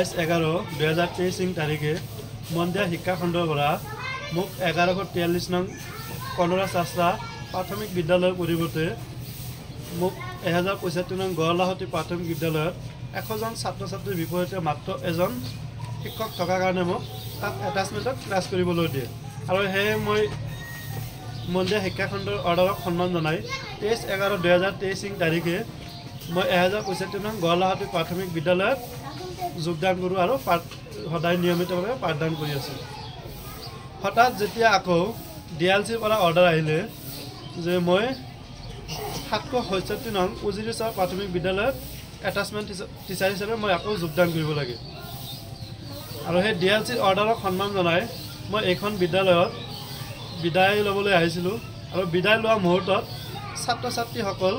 22/11/2023 তাৰিখে মন্দিয়া শিক্ষাখণ্ডৰ পৰা মোক 1143 নং কনৰা শাস্ত্ৰা প্ৰাথমিক বিদ্যালয়ৰ পৰিৱৰ্তে মোক 1075 নং গড়লাহতী প্ৰাথমিক বিদ্যালয়ত 100জন ছাত্ৰ ছাত্ৰীৰ বিপৰীতে মাত্ৰ এজন শিক্ষক থকাৰ কাৰণে মোক তাত এটাচমেণ্টত ক্লাছ কৰিবলৈ দিয়ে আৰু সেয়ে মই মন্দিয়া শিক্ষাখণ্ডৰ অৰ্ডাৰক সন্মান জনাই 23/11/2023 তাৰিখে মই 1075 নং গড়লাহতী প্ৰাথমিক বিদ্যালয়ত যোগদান কৰোঁ আৰু সদায় নিয়মিতভাৱে পাঠদান কৰি আছোঁ। হঠাৎ যেতিয়া আকৌ DLCৰ পৰা অৰ্ডাৰ আহিলে যে মই 767 নং উজিৰিচাৰ প্ৰাথমিক বিদ্যালয়ত এটাচমেণ্ট টিচাৰ হিচাপে মই আকৌ যোগদান কৰিব লাগে আৰু সেই DLCৰ অৰ্ডাৰক সন্মান জনাই মই এইখন বিদ্যালয়ত বিদায় ল'বলৈ আহিছিলোঁ আৰু বিদায় লোৱা মুহূৰ্তত ছাত্ৰ ছাত্ৰীসকল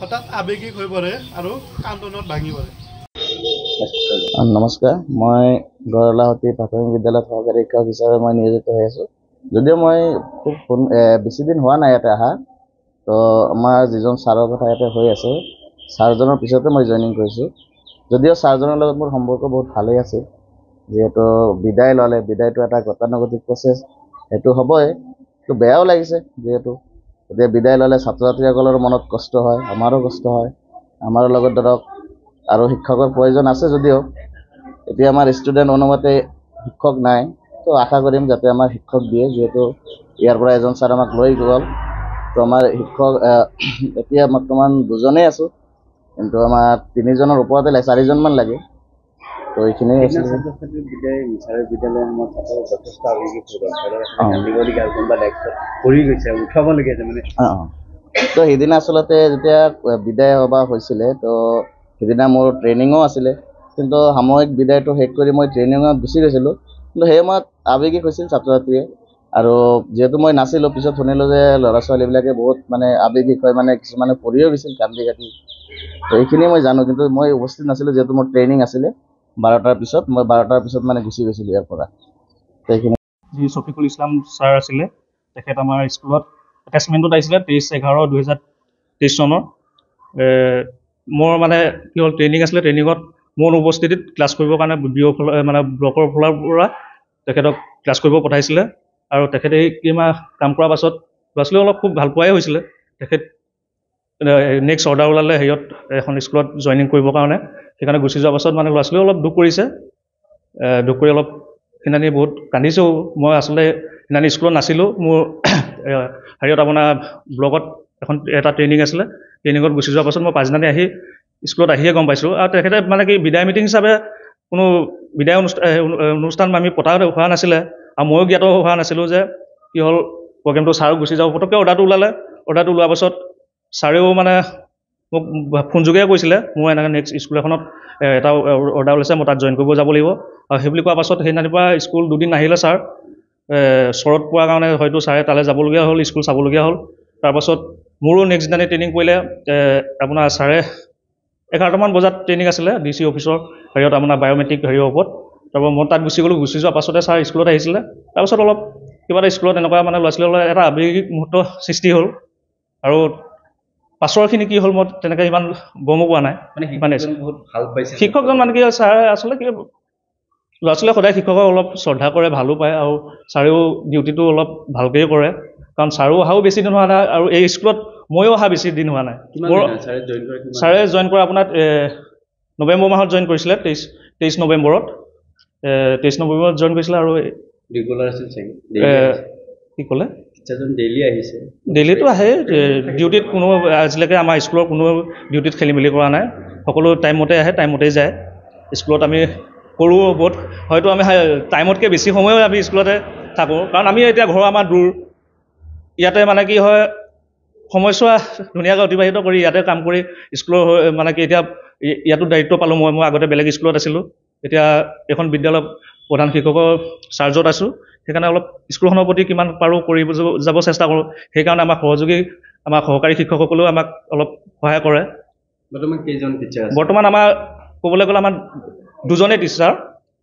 হঠাৎ আৱেগিক হৈ পৰে আৰু কান্দোনত ভাঙি পৰে। নমস্কাৰ, মই গড়লাহতী প্ৰাথমিক বিদ্যালয়ত সহকাৰী শিক্ষক হিচাপে মই নিয়োজিত হৈ আছোঁ। যদিও মই খুব বেছি দিন হোৱা নাই ইয়াতে অহা, তো আমাৰ যিজন ছাৰৰ কথা ইয়াতে হৈ আছে, ছাৰজনৰ পিছতে মই জইনিং কৰিছোঁ। যদিও ছাৰজনৰ লগত মোৰ সম্পৰ্ক বহুত ভালেই আছিল, যিহেতু বিদায় ল'লে, বিদায়টো এটা গতানুগতিক প্ৰচেছ, সেইটো হ'বই। তো বেয়াও লাগিছে, যিহেতু এতিয়া বিদায় ল'লে ছাত্ৰ ছাত্ৰীসকলৰ মনত কষ্ট হয়, আমাৰো কষ্ট হয়। আমাৰ লগত ধৰক আৰু শিক্ষকৰ প্ৰয়োজন আছে যদিও এতিয়া আমাৰ ষ্টুডেণ্ট অনুমতে শিক্ষক নাই, তো আশা কৰিম যাতে আমাৰ শিক্ষক দিয়ে, যিহেতু ইয়াৰ পৰা এজন ছাৰ আমাক লৈ গ'ল। তো আমাৰ শিক্ষক এতিয়া বৰ্তমান দুজনেই আছোঁ, কিন্তু আমাৰ 3জনৰ ওপৰতে লাগে, 4জনমান লাগে। তো এইখিনি তো সেইদিনা আচলতে যেতিয়া বিদায় সভা হৈছিলে, তো সেইদিনা মোৰ ট্ৰেইনিঙো আছিলে, কিন্তু সাময়িক বিদায়টো শেষ কৰি মই ট্ৰেইনিঙত গুচি গৈছিলোঁ। কিন্তু সেই সময়ত আৱেগিক হৈছিল ছাত্ৰ ছাত্ৰীয়ে, আৰু যিহেতু মই নাছিলোঁ, পিছত শুনিলোঁ যে ল'ৰা ছোৱালীবিলাকে বহুত মানে আৱেগিক হয়, মানে কিছুমানে পৰিও গৈছিল কান্দি কাটি। তো এইখিনি মই জানো, কিন্তু মই উপস্থিত নাছিলোঁ, যিহেতু মোৰ ট্ৰেইনিং আছিলে 12টাৰ পিছত। মই 12টাৰ পিছত মানে গুচি গৈছিলোঁ ইয়াৰ পৰা। তো এইখিনি যি শফিকুল ইছলাম ছাৰ আছিলে, তেখেত আমাৰ স্কুলত এটাচমেণ্টত আহিছিলে 23/11/2023 চনৰ। মোৰ মানে কি হ'ল, ট্ৰেইনিং আছিলে, ট্ৰেইনিঙত মোৰ উপস্থিতিত ক্লাছ কৰিবৰ কাৰণে মানে ব্লকৰ ফালৰ পৰা তেখেতক ক্লাছ কৰিব পঠাইছিলে। আৰু তেখেতে কিমাহ কাম কৰাৰ পাছত ল'ৰা ছোৱালী অলপ খুব ভাল পোৱাই হৈছিলে। তেখেত নেক্সট অৰ্ডাৰ ওলালে হেৰিয়ত এখন স্কুলত জইনিং কৰিবৰ কাৰণে, সেইকাৰণে গুচি যোৱাৰ পাছত মানে ল'ৰা ছোৱালীও অলপ দুখ কৰিছে। দুখ কৰি অলপ সেইদিনানি বহুত কান্দিছেও। মই আচলতে সেইদিনানি স্কুলত নাছিলোঁ, মোৰ হেৰিয়ত আপোনাৰ ব্লকত এটা ট্ৰেইনিং আছিলে, ট্ৰেইনিঙত গুচি যোৱাৰ পাছত মই পাছদিনানি আহি স্কুলত আহিয়ে গম পাইছোঁ। আৰু তেখেতে মানে কি বিদায় মিটিং হিচাপে কোনো বিদায় অনুষ্ঠান আমি পতা হোৱা নাছিলে, আৰু ময়ো জ্ঞাত হোৱা নাছিলোঁ যে কি হ'ল প্ৰগ্ৰেমটো। ছাৰো গুচি যাব, পটককৈ অৰ্ডাৰটো ওলালে। অৰ্ডাৰটো ওলোৱাৰ পাছত ছাৰেও মানে মোক ফোনযোগে কৈছিলে, মোৰ এনেকৈ নেক্সট স্কুল এখনত এটা অৰ্ডাৰ ওলাইছে, মই তাত জইন কৰিব যাব লাগিব। আৰু সেইবুলি কোৱাৰ পাছত সেইদিনাৰ পৰা স্কুল দুদিন নাহিলে ছাৰ। চৰত পোৱাৰ কাৰণে হয়তো ছাৰে তালৈ যাবলগীয়া হ'ল, স্কুল চাবলগীয়া হ'ল। তাৰপাছত মোৰো নেক্সট দিনাই ট্ৰেইনিং কৰিলে। আপোনাৰ ছাৰে 11টামান বজাত ট্ৰেইনিং আছিলে DC অফিচৰ হেৰিয়ত, আপোনাৰ বায়'মেট্ৰিক হেৰিয়ৰ ওপৰত। তাৰপৰা মই তাত গুচি গ'লোঁ। গুচি যোৱাৰ পাছতে ছাৰ স্কুলত আহিছিলে। তাৰপাছত অলপ কিবা এটা স্কুলত এনেকুৱা মানে ল'ৰা ছোৱালীৰ এটা আৱেগিক মুহূৰ্ত সৃষ্টি হ'ল। আৰু পাছৰখিনি কি হ'ল মই তেনেকৈ ইমান গমো পোৱা নাই। মানে বহুত ভাল পাইছে শিক্ষকজন, মানে কি ছাৰে আচলতে কি ল'ৰা ছোৱালীয়ে সদায় শিক্ষকক অলপ শ্ৰদ্ধা কৰে, ভালো পায়, আৰু ছাৰেও ডিউটিটো অলপ ভালকৈয়ে কৰে। কাৰণ ছাৰো অহাও বেছি দিন হোৱা নাই, আৰু এই স্কুলত ময়ো অহা বেছি দিন হোৱা নাই। ছাৰে জইন কৰা আপোনাৰ নৱেম্বৰ মাহত জইন কৰিছিলে, 23 নৱেম্বৰত। 23 নৱেম্বৰত জইন কৰিছিলে। আৰু ৰেগুলাৰ আছিল চাগে, কি ক'লে, ডেইলিতো আহে ডিউটিত। কোনো আজিলৈকে আমাৰ স্কুলৰ কোনো ডিউটিত খেলি মেলি কৰা নাই, সকলো টাইমমতে আহে, টাইমমতেই যায়। স্কুলত আমি কৰোঁ বহুত, হয়তো আমি টাইমতকৈ বেছি সময়ো আমি স্কুলতে থাকোঁ, কাৰণ আমি এতিয়া ঘৰ আমাৰ দূৰ। ইয়াতে মানে কি হয়, সময়ছোৱা ধুনীয়াকৈ অতিবাহিত কৰি ইয়াতে কাম কৰি স্কুলৰ মানে কি এতিয়া ইয়াতো দায়িত্ব পালোঁ। মই আগতে বেলেগ স্কুলত আছিলোঁ, এতিয়া এখন বিদ্যালয়ৰ প্ৰধান শিক্ষকৰ চাৰ্জত আছোঁ। সেইকাৰণে অলপ স্কুলখনৰ প্ৰতি কিমান পাৰোঁ কৰিব যাব চেষ্টা কৰোঁ। সেইকাৰণে আমাৰ সহকাৰী শিক্ষকসকলেও আমাক অলপ সহায় কৰে। বৰ্তমান কেইজন টিচাৰ আছে? বৰ্তমান আমাৰ ক'বলৈ গ'লে আমাৰ 2জনেই টিচাৰ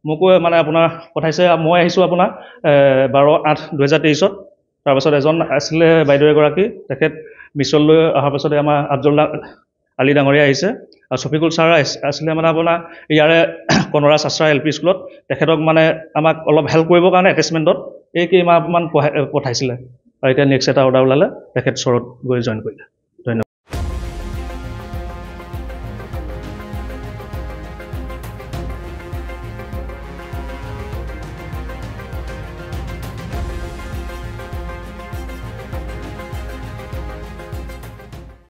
মোকো মানে আপোনাৰ পঠাইছে। মই আহিছোঁ আপোনাৰ 12/8/2023। তাৰপাছত এজন আছিলে বাইদেউ এগৰাকী, তেখেত মিছনলৈ অহাৰ পাছতে আমাৰ আলি ডাঙৰীয়া আহিছে আৰু ছফিকুল ছাৰ আছিলে মানে আপোনাৰ ইয়াৰে কনৰা শাস্ত্ৰা LP স্কুলত তেখেতক মানে আমাক অলপ হেল্প কৰিবৰ কাৰণে এটেচমেণ্টত এই কেইমাহমান পঠাইছিলে আৰু এতিয়া নেক্সট এটা অৰ্ডাৰ ওলালে তেখেত চৰত গৈ জইন কৰিলে